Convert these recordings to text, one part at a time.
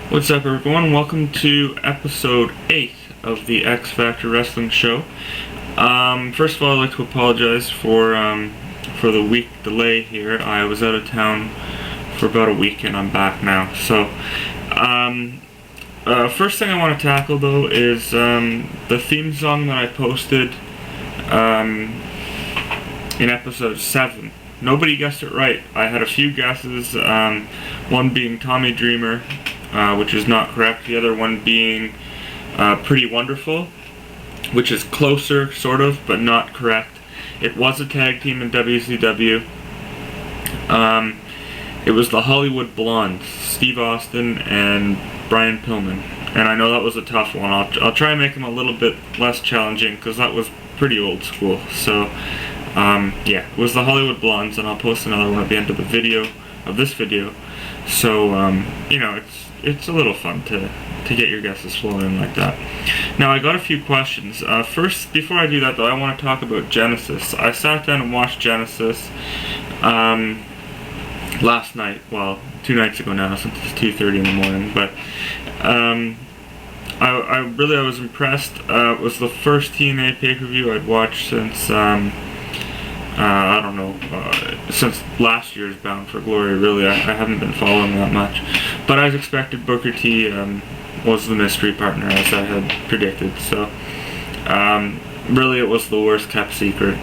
What's up, everyone? Welcome to episode 8 of the X Factor Wrestling Show. First of all, I'd like to apologize for the week delay here. I was out of town for about a week and I'm back now. So, first thing I want to tackle though is the theme song that I posted in episode 7. Nobody guessed it right. I had a few guesses, one being Tommy Dreamer, which is not correct. The other one being Pretty Wonderful, which is closer, sort of, but not correct. It was a tag team in WCW. It was the Hollywood Blondes, Steve Austin and Brian Pillman. And I know that was a tough one. I'll try and make them a little bit less challenging, because that was pretty old school. So, yeah, it was the Hollywood Blondes, and I'll post another one at the end of the video, of this video. So, you know, it's a little fun to get your guesses flowing in like that. Now, I got a few questions. First, before I do that though, I want to talk about Genesis. I sat down and watched Genesis last night, well, 2 nights ago now, since it's 2:30 in the morning, but I was impressed. It was the first TNA pay-per-view I'd watched since I don't know, since last year's Bound for Glory, really. I haven't been following that much. But as expected, Booker T was the mystery partner, as I had predicted. So, really, it was the worst kept secret.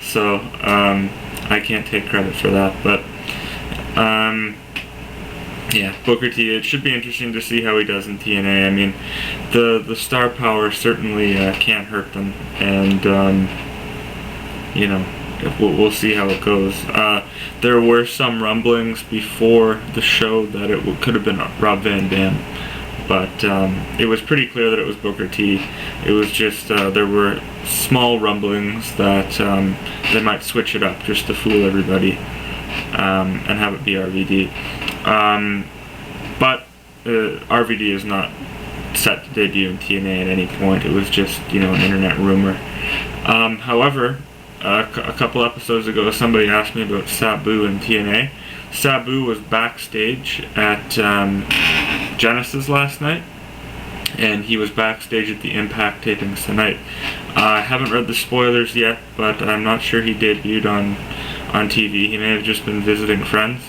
So, I can't take credit for that. But, yeah, Booker T, it should be interesting to see how he does in TNA. I mean, the star power certainly can't hurt them. And, you know, we'll see how it goes. There were some rumblings before the show that it could have been Rob Van Dam, but it was pretty clear that it was Booker T. It was just there were small rumblings that they might switch it up just to fool everybody and have it be RVD. But RVD is not set to debut in TNA at any point. It was just, you know, an internet rumor. However, a couple episodes ago, somebody asked me about Sabu and TNA. Sabu was backstage at Genesis last night, and he was backstage at the Impact tapings tonight. I haven't read the spoilers yet, but I'm not sure he debuted on TV. He may have just been visiting friends,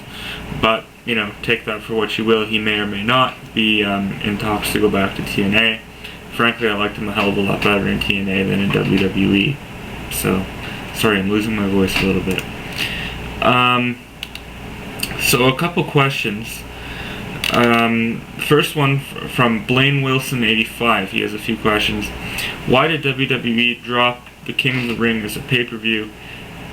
but, you know, take that for what you will. He may or may not be in talks to go back to TNA. Frankly, I liked him a hell of a lot better in TNA than in WWE. So, sorry, I'm losing my voice a little bit. So a couple questions. First one from Blaine Wilson 85. He has a few questions. Why did WWE drop the King of the Ring as a pay-per-view?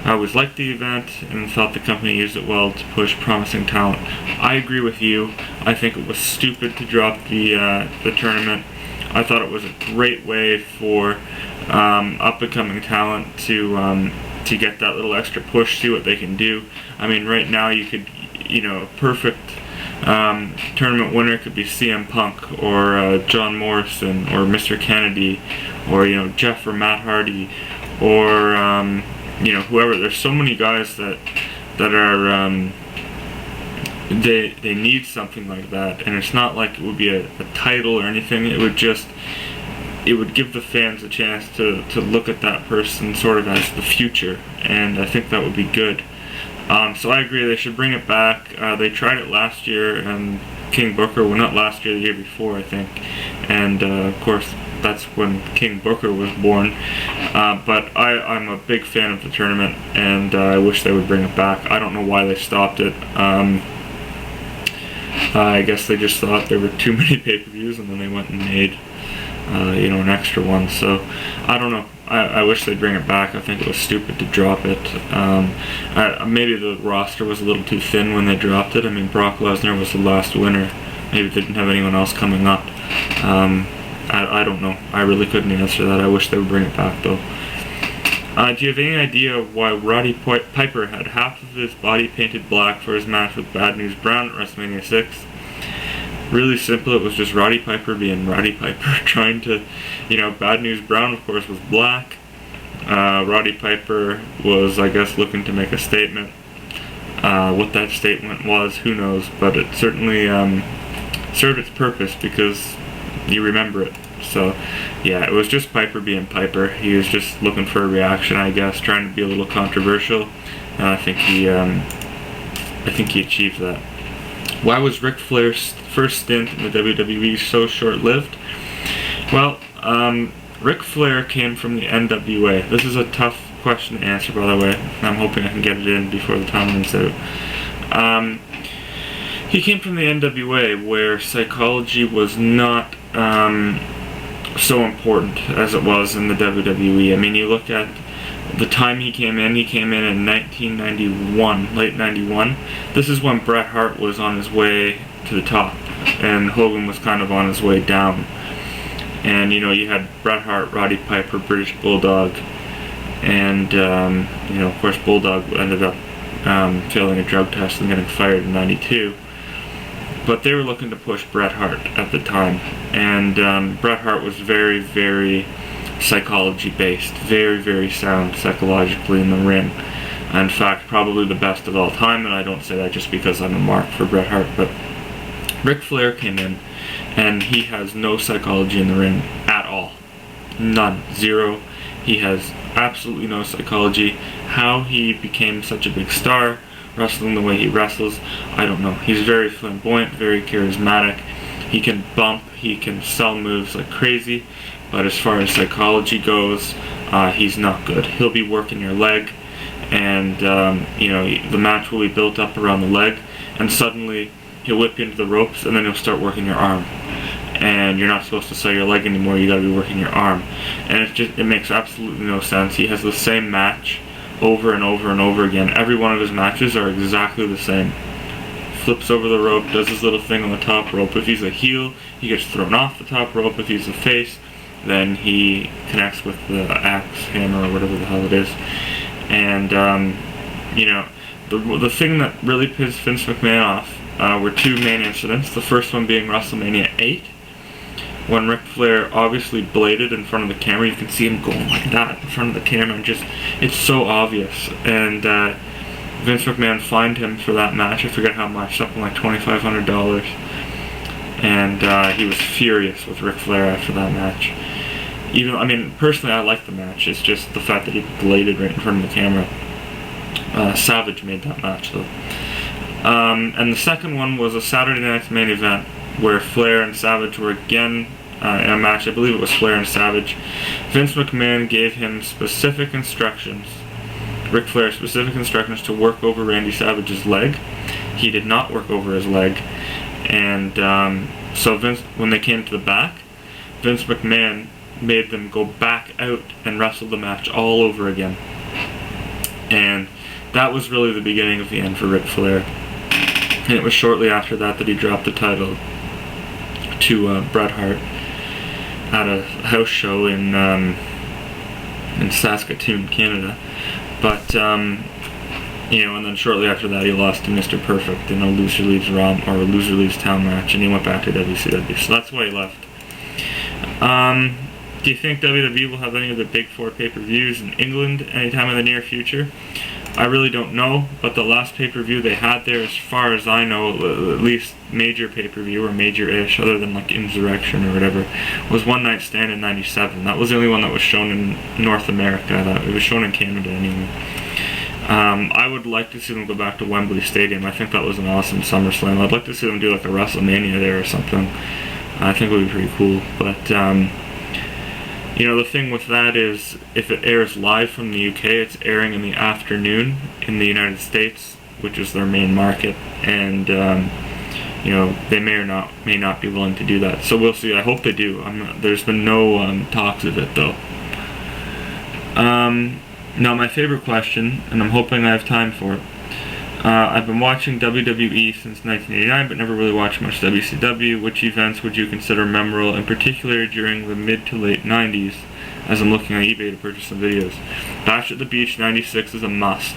I always liked the event and thought the company used it well to push promising talent. I agree with you. I think it was stupid to drop the tournament. I thought it was a great way for up-and-coming talent to get that little extra push, see what they can do. I mean, right now you could, you know, a perfect tournament winner could be CM Punk or John Morrison or Mr. Kennedy or, you know, Jeff or Matt Hardy or you know, whoever. There's so many guys that are they need something like that, and it's not like it would be a title or anything. It would give the fans a chance to look at that person sort of as the future, and I think that would be good. So I agree, they should bring it back. They tried it last year, and King Booker, well, not last year, the year before, I think, and of course that's when King Booker was born. But I'm a big fan of the tournament, and I wish they would bring it back. I don't know why they stopped it. I guess they just thought there were too many pay-per-views, and then they went and made you know, an extra one. So I don't know. I wish they'd bring it back. I think it was stupid to drop it. Maybe the roster was a little too thin when they dropped it. I mean, Brock Lesnar was the last winner. Maybe they didn't have anyone else coming up. I don't know. I really couldn't answer that. I wish they would bring it back, though. Do you have any idea why Roddy Piper had half of his body painted black for his match with Bad News Brown at WrestleMania 6? Really simple. It was just Roddy Piper being Roddy Piper, trying to, you know, Bad News Brown, of course, was black. Roddy Piper was, I guess, looking to make a statement. What that statement was, who knows, but it certainly served its purpose because you remember it. So, yeah, it was just Piper being Piper. He was just looking for a reaction, I guess, trying to be a little controversial, and I think he achieved that. Why was Ric Flair's first stint in the WWE so short-lived? Well, Ric Flair came from the NWA. This is a tough question to answer, by the way. I'm hoping I can get it in before the time runs out. He came from the NWA, where psychology was not so important as it was in the WWE. I mean, you look at the time he came in in 1991, late 91. This is when Bret Hart was on his way to the top, and Hogan was kind of on his way down. And, you know, you had Bret Hart, Roddy Piper, British Bulldog, and, you know, of course, Bulldog ended up failing a drug test and getting fired in 92. But they were looking to push Bret Hart at the time, and Bret Hart was very, very psychology-based, very, very sound psychologically in the ring. In fact, probably the best of all time, and I don't say that just because I'm a mark for Bret Hart, but Ric Flair came in, and he has no psychology in the ring at all. None. Zero. He has absolutely no psychology. How he became such a big star, wrestling the way he wrestles, I don't know. He's very flamboyant, very charismatic. He can bump, he can sell moves like crazy, but as far as psychology goes, he's not good. He'll be working your leg, and you know, the match will be built up around the leg, and suddenly he'll whip you into the ropes, and then he'll start working your arm. And you're not supposed to sell your leg anymore, you gotta be working your arm. And it makes absolutely no sense. He has the same match over and over and over again. Every one of his matches are exactly the same. Flips over the rope, does his little thing on the top rope. If he's a heel, he gets thrown off the top rope. If he's a face, then he connects with the axe, hammer, or whatever the hell it is. And, you know, the thing that really pissed Vince McMahon off were two main incidents. The first one being WrestleMania 8, when Ric Flair obviously bladed in front of the camera. You can see him going like that in front of the camera, and just, it's so obvious. And Vince McMahon fined him for that match. I forget how much, something like $2,500. And he was furious with Ric Flair after that match. Even, I mean, personally, I like the match. It's just the fact that he bladed right in front of the camera. Savage made that match, though. And the second one was a Saturday night's main event, where Flair and Savage were again in a match. I believe it was Flair and Savage. Vince McMahon gave him specific instructions, Ric Flair specific instructions, to work over Randy Savage's leg. He did not work over his leg, and so Vince, when they came to the back, Vince McMahon made them go back out and wrestle the match all over again. And that was really the beginning of the end for Ric Flair. And it was shortly after that that he dropped the title to Bret Hart at a house show in Saskatoon, Canada. But you know, and then shortly after that, he lost to Mr. Perfect in a Loser Leaves Town match, and he went back to WCW. So that's why he left. Do you think WWE will have any of the Big Four pay-per-views in England anytime in the near future? I really don't know, but the last pay-per-view they had there, as far as I know, at least major pay-per-view, or major-ish, other than like Insurrection or whatever, was One Night Stand in 97. That was the only one that was shown in North America. It was shown in Canada anyway. I would like to see them go back to Wembley Stadium. I think that was an awesome SummerSlam. I'd like to see them do like a WrestleMania there or something. I think it would be pretty cool. But you know, the thing with that is, if it airs live from the UK, it's airing in the afternoon in the United States, which is their main market, and you know, they may or may not be willing to do that. So we'll see. I hope they do. There's been no talks of it though. Now my favorite question, and I'm hoping I have time for it. I've been watching WWE since 1989, but never really watched much WCW. Which events would you consider memorable, in particular during the mid to late 90s, as I'm looking on eBay to purchase some videos? Bash at the Beach 96 is a must.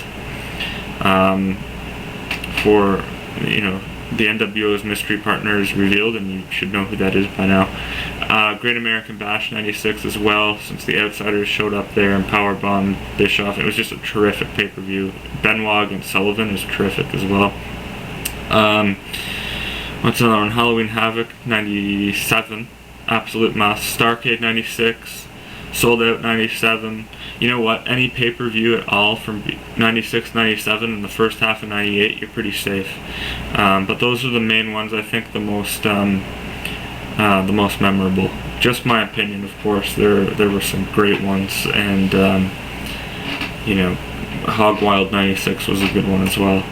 For, you know, the NWO's mystery partner is revealed, and you should know who that is by now. Great American Bash 96 as well, since the Outsiders showed up there and powerbombed Bischoff. It was just a terrific pay-per-view. Benoit against Sullivan is terrific as well. What's another one? Halloween Havoc 97, Absolute Mass, Starcade 96, Sold Out 97. You know what? Any pay-per-view at all from 96, 97, and the first half of 98, you're pretty safe. But those are the main ones. I think the most memorable. Just my opinion, of course. There were some great ones, and you know, Hog Wild 96 was a good one as well.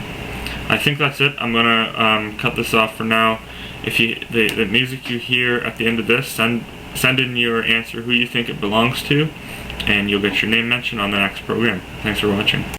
I think that's it. I'm gonna cut this off for now. If the music you hear at the end of this, send in your answer who you think it belongs to, and you'll get your name mentioned on the next program. Thanks for watching.